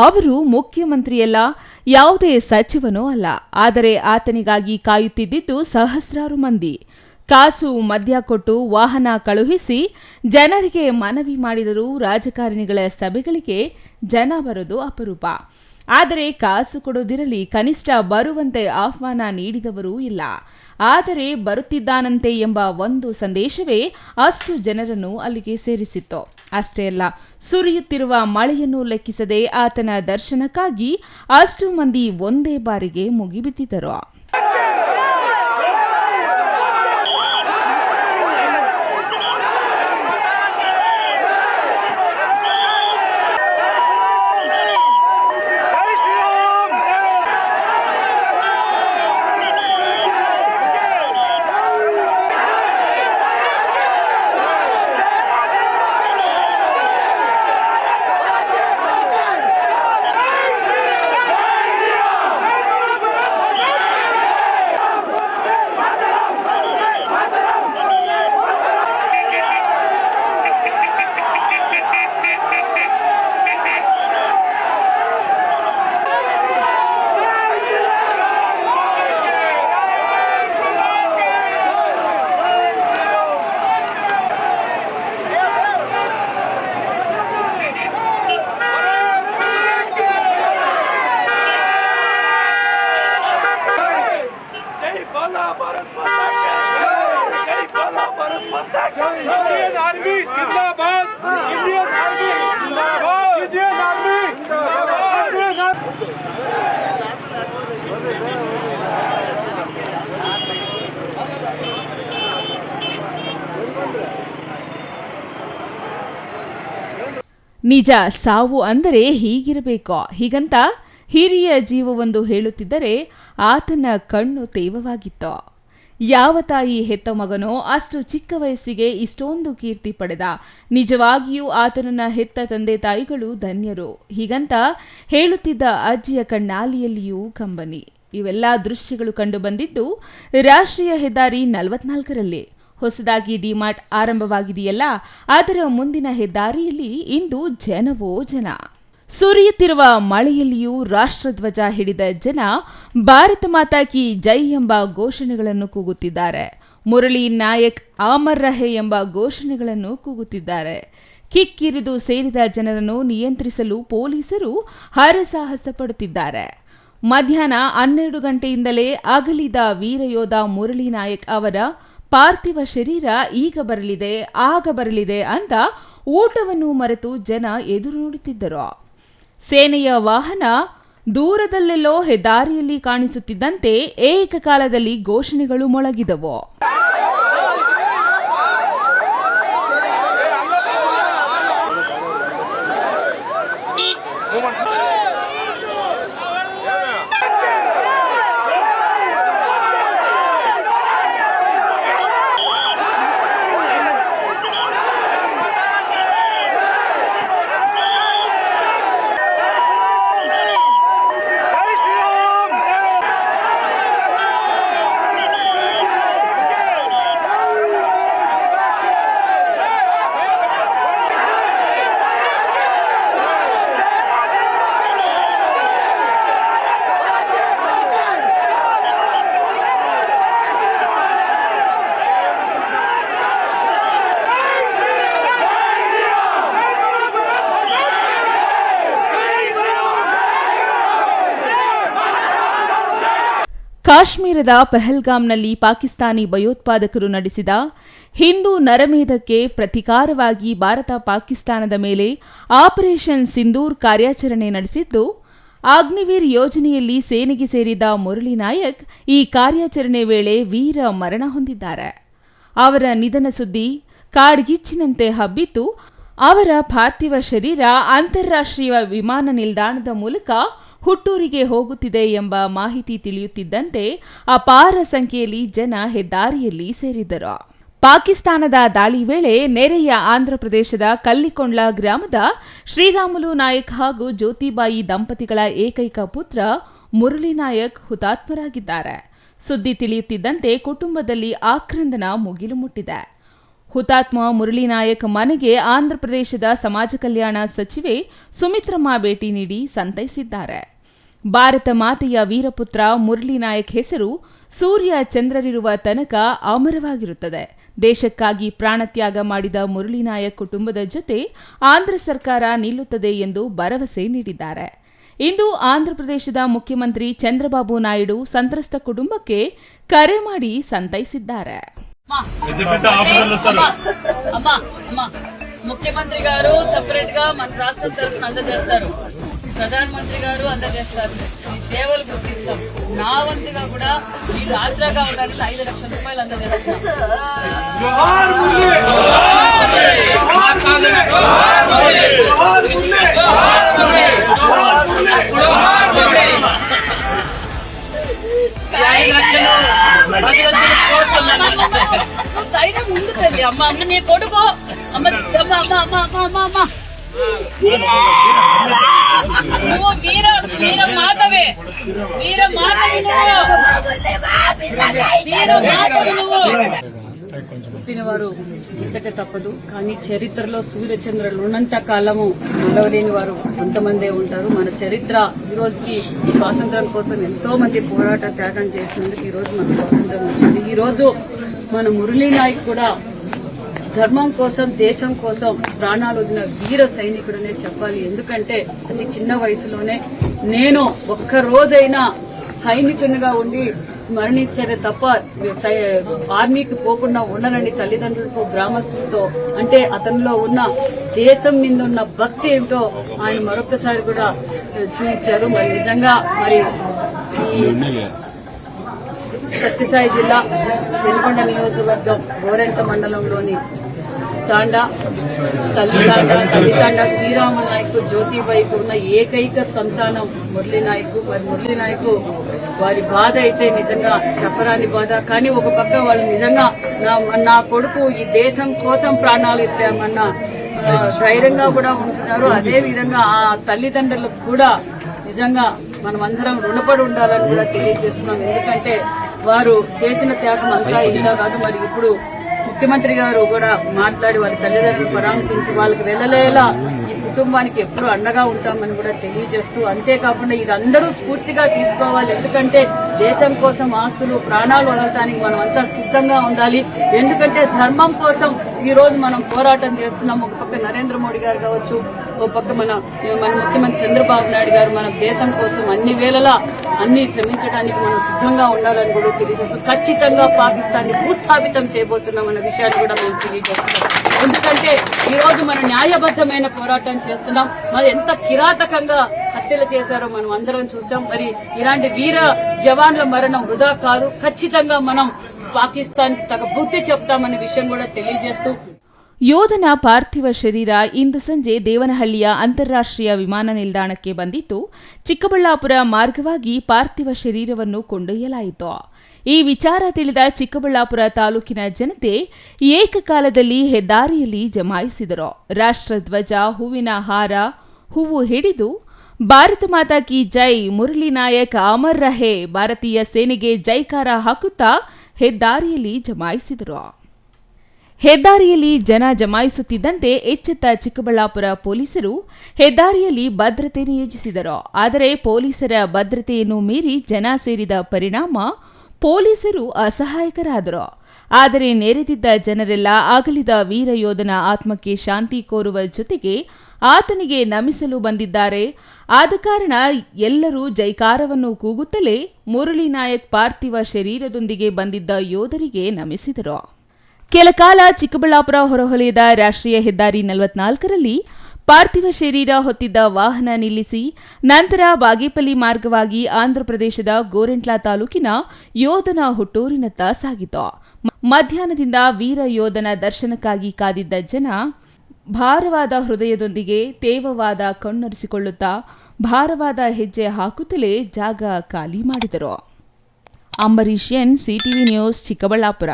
ಅವರು ಮುಖ್ಯಮಂತ್ರಿಯಲ್ಲ, ಯಾವುದೇ ಸಚಿವನೂ ಅಲ್ಲ. ಆದರೆ ಆತನಿಗಾಗಿ ಕಾಯುತ್ತಿದ್ದಿದ್ದು ಸಹಸ್ರಾರು ಮಂದಿ. ಕಾಸು ಮದ್ಯ ಕೊಟ್ಟು ವಾಹನ ಕಳುಹಿಸಿ ಜನರಿಗೆ ಮನವಿ ಮಾಡಿದರೂ ರಾಜಕಾರಣಿಗಳ ಸಭೆಗಳಿಗೆ ಜನ ಬರೋದು ಅಪರೂಪ. ಆದರೆ ಕಾಸು ಕೊಡೋದಿರಲಿ, ಕನಿಷ್ಠ ಬರುವಂತೆ ಆಹ್ವಾನ ನೀಡಿದವರೂ ಇಲ್ಲ. ಆದರೆ ಬರುತ್ತಿದ್ದಾನಂತೆ ಎಂಬ ಒಂದು ಸಂದೇಶವೇ ಅಷ್ಟು ಜನರನ್ನು ಅಲ್ಲಿಗೆ ಸೇರಿಸಿತ್ತು. ಅಷ್ಟೇ ಅಲ್ಲ, ಸುರಿಯುತ್ತಿರುವ ಮಳೆಯನ್ನು ಲೆಕ್ಕಿಸದೆ ಆತನ ದರ್ಶನಕ್ಕಾಗಿ ಅಷ್ಟು ಮಂದಿ ಒಂದೇ ಬಾರಿಗೆ ಮುಗಿಬಿದ್ದಿದ್ದರು. ನಿಜ, ಸಾವು ಅಂದರೆ ಹೀಗಿರಬೇಕೋ ಹೀಗಂತ ಹಿರಿಯ ಜೀವವೊಂದು ಹೇಳುತ್ತಿದ್ದರೆ ಆತನ ಕಣ್ಣು ತೇವವಾಗಿತ್ತು. ಯಾವ ತಾಯಿ ಹೆತ್ತ ಮಗನೋ ಅಷ್ಟು ಚಿಕ್ಕ ವಯಸ್ಸಿಗೆ ಇಷ್ಟೊಂದು ಕೀರ್ತಿ ಪಡೆದ. ನಿಜವಾಗಿಯೂ ಆತನನ್ನ ಹೆತ್ತ ತಂದೆ ತಾಯಿಗಳು ಧನ್ಯರು ಹೀಗಂತ ಹೇಳುತ್ತಿದ್ದ ಅಜ್ಜಿಯ ಕಣ್ಣಾಲಿಯಲ್ಲಿಯೂ ಕಂಬನಿ. ಇವೆಲ್ಲ ದೃಶ್ಯಗಳು ಕಂಡು ಬಂದಿದ್ದು ರಾಷ್ಟ್ರೀಯ ಹೆದ್ದಾರಿ 44ರಲ್ಲಿ. ಹೊಸದಾಗಿ ಡಿಮಾರ್ಟ್ ಆರಂಭವಾಗಿದೆಯಲ್ಲ, ಅದರ ಮುಂದಿನ ಹೆದ್ದಾರಿಯಲ್ಲಿ ಇಂದು ಜನವೋ ಜನ. ಸುರಿಯುತ್ತಿರುವ ಮಳೆಯಲ್ಲಿಯೂ ರಾಷ್ಟ್ರಧ್ವಜ ಹಿಡಿದ ಜನ ಭಾರತ ಮಾತಾ ಕಿ ಜೈ ಎಂಬ ಘೋಷಣೆಗಳನ್ನು ಕೂಗುತ್ತಿದ್ದಾರೆ. ಮುರಳಿ ನಾಯಕ್ ಅಮರ್ ರಹೆ ಎಂಬ ಘೋಷಣೆಗಳನ್ನು ಕೂಗುತ್ತಿದ್ದಾರೆ. ಕಿಕ್ಕಿರಿದು ಸೇರಿದ ಜನರನ್ನು ನಿಯಂತ್ರಿಸಲು ಪೊಲೀಸರು ಹರಸಾಹಸ ಪಡುತ್ತಿದ್ದಾರೆ. ಮಧ್ಯಾಹ್ನ 12 ಗಂಟೆಯಿಂದಲೇ ಅಗಲಿದ ವೀರಯೋಧ ಮುರಳಿ ನಾಯಕ್ ಅವರ ಪಾರ್ಥಿವ ಶರೀರ ಈಗ ಬರಲಿದೆ, ಆಗ ಬರಲಿದೆ ಅಂತ ಊಟವನ್ನು ಮರೆತು ಜನ ಎದುರು ನೋಡುತ್ತಿದ್ದರು. ಸೇನೆಯ ವಾಹನ ದೂರದಲ್ಲೆಲ್ಲೋ ಹೆದ್ದಾರಿಯಲ್ಲಿ ಕಾಣಿಸುತ್ತಿದ್ದಂತೆ ಏಕಕಾಲದಲ್ಲಿ ಘೋಷಣೆಗಳು ಮೊಳಗಿದವು. ಕಾಶ್ಮೀರದ ಪಹಲ್ಗಾಮ್ನಲ್ಲಿ ಪಾಕಿಸ್ತಾನಿ ಭಯೋತ್ಪಾದಕರು ನಡೆಸಿದ ಹಿಂದೂ ನರಮೇಧಕ್ಕೆ ಪ್ರತಿಕಾರವಾಗಿ ಭಾರತ ಪಾಕಿಸ್ತಾನದ ಮೇಲೆ ಆಪರೇಷನ್ ಸಿಂಧೂರ್ ಕಾರ್ಯಾಚರಣೆ ನಡೆಸಿದ್ದು, ಅಗ್ನಿವೀರ್ ಯೋಜನೆಯಲ್ಲಿ ಸೇನೆಗೆ ಸೇರಿದ ಮುರಳಿ ನಾಯಕ್ ಈ ಕಾರ್ಯಾಚರಣೆ ವೇಳೆ ವೀರ ಮರಣ ಹೊಂದಿದ್ದಾರೆ. ಅವರ ನಿಧನ ಸುದ್ದಿ ಕಾಡ್ಗಿಚ್ಚಿನಂತೆ ಹಬ್ಬಿತ್ತು. ಅವರ ಪಾರ್ಥಿವ ಶರೀರ ಅಂತಾರಾಷ್ಟ್ರೀಯ ವಿಮಾನ ನಿಲ್ದಾಣದ ಮೂಲಕ ಹುಟ್ಟೂರಿಗೆ ಹೋಗುತ್ತಿದೆ ಎಂಬ ಮಾಹಿತಿ ತಿಳಿಯುತ್ತಿದ್ದಂತೆ ಅಪಾರ ಸಂಖ್ಯೆಯಲ್ಲಿ ಜನ ಹೆದ್ದಾರಿಯಲ್ಲಿ ಸೇರಿದ್ದರು. ಪಾಕಿಸ್ತಾನದ ದಾಳಿ ವೇಳೆ ನೆರೆಯ ಆಂಧ್ರಪ್ರದೇಶದ ಕಲ್ಲಿಕೊಂಡ್ಲ ಗ್ರಾಮದ ಶ್ರೀರಾಮುಲು ನಾಯಕ್ ಹಾಗೂ ಜ್ಯೋತಿಬಾಯಿ ದಂಪತಿಗಳ ಏಕೈಕ ಪುತ್ರ ಮುರಳಿ ನಾಯಕ್ ಹುತಾತ್ಮರಾಗಿದ್ದಾರೆ. ಸುದ್ದಿ ತಿಳಿಯುತ್ತಿದ್ದಂತೆ ಕುಟುಂಬದಲ್ಲಿ ಆಕ್ರಂದನ ಮುಗಿಲು ಮುಟ್ಟಿದೆ. ಹುತಾತ್ಮ ಮುರಳಿ ನಾಯಕ್ ಮನೆಗೆ ಆಂಧ್ರಪ್ರದೇಶದ ಸಮಾಜ ಕಲ್ಯಾಣ ಸಚಿವೆ ಸುಮಿತ್ರಮ್ಮ ಭೇಟಿ ನೀಡಿ ಸಂತೈಸಿದ್ದಾರೆ. ಭಾರತ ಮಾತೆಯ ವೀರಪುತ್ರ ಮುರಳಿ ನಾಯಕ್ ಹೆಸರು ಸೂರ್ಯ ಚಂದ್ರರಿರುವ ತನಕ ಅಮರವಾಗಿರುತ್ತದೆ. ದೇಶಕ್ಕಾಗಿ ಪ್ರಾಣತ್ಯಾಗ ಮಾಡಿದ ಮುರಳಿ ನಾಯಕ್ ಕುಟುಂಬದ ಜೊತೆ ಆಂಧ್ರ ಸರ್ಕಾರ ನಿಲ್ಲುತ್ತದೆ ಎಂದು ಭರವಸೆ ನೀಡಿದ್ದಾರೆ. ಇಂದು ಆಂಧ್ರಪ್ರದೇಶದ ಮುಖ್ಯಮಂತ್ರಿ ಚಂದ್ರಬಾಬು ನಾಯ್ಡು ಸಂತ್ರಸ್ತ ಕುಟುಂಬಕ್ಕೆ ಕರೆ ಮಾಡಿ ಸಂತೈಸಿದ್ದಾರೆ. ముఖ్యమంత్రి గారు సెపరేట్ గా మన రాష్ట్రం తరఫున అందజేస్తారు, ప్రధానమంత్రి గారు అందజేస్తారు. ఈ సేవలు గుర్తిస్తాం. నా వంతుగా కూడా మీరు ఆసరాగా ఉండాలని 5 లక్షల రూపాయలు అందజేస్తున్నాం. ముందు తల్లి అమ్మ అమ్మ నీ కొడుకు అమ్మ అమ్మ అమ్మ అమ్మ అమ్మ అమ్మ అమ్మ నువ్వు వీర మాతవే, వీర మాతవి నువ్వు. పుట్టిన వారు ఇంతకే తప్పదు, కానీ చరిత్రలో సూర్యచంద్రులు ఉన్నంత కాలము నిలవలేని వారు కొంతమందే ఉంటారు. మన చరిత్ర ఈ రోజుకి స్వాతంత్రం కోసం ఎంతో మంది పోరాట త్యాగం చేసినందుకు ఈ రోజు మనకు స్వాతంత్రం వచ్చింది. ఈ రోజు మన మురళీ నాయక్ కూడా ధర్మం కోసం, దేశం కోసం ప్రాణాలు వదిలిన వీర సైనికుడనే చెప్పాలి. ఎందుకంటే అతి చిన్న వయసులోనే నేను ఒక్క రోజైనా సైనికునిగా ఉండి మరణించారే తప్ప ఆర్మీకి పోకుండా ఉండనని తల్లిదండ్రులకు, గ్రామస్తులతో, అంటే అతనిలో ఉన్న దేశం మీద ఉన్న భక్తి ఏమిటో ఆయన మరొకసారి కూడా చూపించారు. మరి నిజంగా మరి ఈ సత్యసాయి జిల్లా వెనుకొండ నియోజకవర్గం గోరెంట మండలంలోని తల్లితాండ శ్రీరాములు నాయక్, జ్యోతిబాయికి ఉన్న ఏకైక సంతానం మురళీ నాయక్. మరి మురళీ నాయక్ వారి బాధ అయితే నిజంగా చెప్పరాని బాధ. కానీ ఒక పక్క వాళ్ళు నిజంగా నా కొడుకు ఈ దేశం కోసం ప్రాణాలు ఇద్దామన్న ధైర్యంగా కూడా ఉంటున్నారు. అదే విధంగా ఆ తల్లిదండ్రులకు కూడా నిజంగా మనం అందరం రుణపడి ఉండాలని కూడా తెలియజేస్తున్నాం. ఎందుకంటే వారు చేసిన త్యాగం అంతా ఇంత కాదు. మరి ఇప్పుడు ముఖ్యమంత్రి గారు కూడా మాట్లాడి వారి తల్లిదండ్రులు పరామర్శించి వాళ్ళకి వెళ్ళలేలా ఈ కుటుంబానికి ఎప్పుడూ అండగా ఉంటామని కూడా తెలియజేస్తూ, అంతేకాకుండా ఇదందరూ స్ఫూర్తిగా తీసుకోవాలి. ఎందుకంటే దేశం కోసం ఆస్తులు, ప్రాణాలు వదలటానికి మనం అంతా సిద్ధంగా ఉండాలి. ఎందుకంటే ధర్మం కోసం ఈ రోజు మనం పోరాటం చేస్తున్నాం. ఒక పక్క నరేంద్ర మోడీ గారు కావచ్చు, ఒక పక్క మన ముఖ్యమంత్రి చంద్రబాబు నాయుడు గారు మన దేశం కోసం అన్ని వేళలా అన్ని శ్రమించడానికి మనం సిద్ధంగా ఉండాలని కూడా తెలియజేస్తాం. ఖచ్చితంగా పాకిస్తాన్ని భూస్థాపితం చేయబోతున్నామన్న విషయాన్ని కూడా మేము తెలియజేస్తున్నాం. ఎందుకంటే ఈ రోజు మనం న్యాయబద్ధమైన పోరాటం చేస్తున్నాం. మరి ఎంత కిరాతకంగా హత్యలు చేశారో మనం అందరం చూసాం. మరి ఇలాంటి వీర జవాన్ల మరణం వృధా కాదు. ఖచ్చితంగా మనం ಪಾಕಿಸ್ತಾನ್ ತಗ ಬುದ್ಧಿ ಚೆಪ್ತಾಮನ್ನ ವಿಷಯ ಕೂಡ ತಿಳಿಯಜೇಸ್ತು. ಯೋಧನ ಪಾರ್ಥಿವ ಶರೀರ ಇಂದು ಸಂಜೆ ದೇವನಹಳ್ಳಿಯ ಅಂತಾರಾಷ್ಟ್ರೀಯ ವಿಮಾನ ನಿಲ್ದಾಣಕ್ಕೆ ಬಂದಿದ್ದು, ಚಿಕ್ಕಬಳ್ಳಾಪುರ ಮಾರ್ಗವಾಗಿ ಪಾರ್ಥಿವ ಶರೀರವನ್ನು ಕೊಂಡೊಯ್ಯಲಾಯಿತು. ಈ ವಿಚಾರ ತಿಳಿದ ಚಿಕ್ಕಬಳ್ಳಾಪುರ ತಾಲೂಕಿನ ಜನತೆ ಏಕಕಾಲದಲ್ಲಿ ಹೆದ್ದಾರಿಯಲ್ಲಿ ಜಮಾಯಿಸಿದರು. ರಾಷ್ಟ್ರಧ್ವಜ, ಹೂವಿನ ಹಾರ, ಹೂವು ಹಿಡಿದು ಭಾರತ ಮಾತಾ ಕಿ ಜೈ, ಮುರಳಿ ನಾಯಕ್ ಅಮರ್ ರಹೆ, ಭಾರತೀಯ ಸೇನೆಗೆ ಜೈಕಾರ ಹಾಕುತ್ತಾ ಹೆದ್ದಾರಿಯಲ್ಲಿ ಜಮಾಯಿಸಿದರು. ಹೆದ್ದಾರಿಯಲ್ಲಿ ಜನ ಜಮಾಯಿಸುತ್ತಿದ್ದಂತೆ ಎಚ್ಚೆತ್ತ ಚಿಕ್ಕಬಳ್ಳಾಪುರ ಪೊಲೀಸರು ಹೆದ್ದಾರಿಯಲ್ಲಿ ಭದ್ರತೆ ನಿಯೋಜಿಸಿದರು. ಆದರೆ ಪೊಲೀಸರ ಭದ್ರತೆಯನ್ನು ಮೀರಿ ಜನ ಸೇರಿದ ಪರಿಣಾಮ ಪೊಲೀಸರು ಅಸಹಾಯಕರಾದರು. ಆದರೆ ನೆರೆದಿದ್ದ ಜನರೆಲ್ಲ ಅಗಲಿದ ವೀರ ಯೋಧನ ಆತ್ಮಕ್ಕೆ ಶಾಂತಿ ಕೋರುವ ಜೊತೆಗೆ ಆತನಿಗೆ ನಮಿಸಲು ಬಂದಿದ್ದಾರೆ. ಆದ ಕಾರಣ ಎಲ್ಲರೂ ಜೈಕಾರವನ್ನು ಕೂಗುತ್ತಲೇ ಮುರಳಿ ನಾಯಕ್ ಪಾರ್ಥಿವ ಶರೀರದೊಂದಿಗೆ ಬಂದಿದ್ದ ಯೋಧರಿಗೆ ನಮಿಸಿದರು. ಕೆಲಕಾಲ ಚಿಕ್ಕಬಳ್ಳಾಪುರ ಹೊರವಲಯದ ರಾಷ್ಟ್ರೀಯ ಹೆದ್ದಾರಿ 44ರಲ್ಲಿ ಪಾರ್ಥಿವ ಶರೀರ ಹೊತ್ತಿದ್ದ ವಾಹನ ನಿಲ್ಲಿಸಿ ನಂತರ ಬಾಗೇಪಲ್ಲಿ ಮಾರ್ಗವಾಗಿ ಆಂಧ್ರಪ್ರದೇಶದ ಗೋರೆಂಟ್ಲ ತಾಲೂಕಿನ ಯೋಧನ ಹುಟ್ಟೂರಿನತ್ತ ಸಾಗಿತು. ಮಧ್ಯಾಹ್ನದಿಂದ ವೀರ ಯೋಧನ ದರ್ಶನಕ್ಕಾಗಿ ಕಾದಿದ್ದ ಜನ ಭಾರವಾದ ಹೃದಯದೊಂದಿಗೆ ತೇವವಾದ ಕಣ್ಣೊರೆಸಿಕೊಳ್ಳುತ್ತಾ ಭಾರವಾದ ಹೆಜ್ಜೆ ಹಾಕುತ್ತಲೇ ಜಾಗ ಖಾಲಿ ಮಾಡಿದರು. Ambareesh N, CTV news, Chikkaballapur.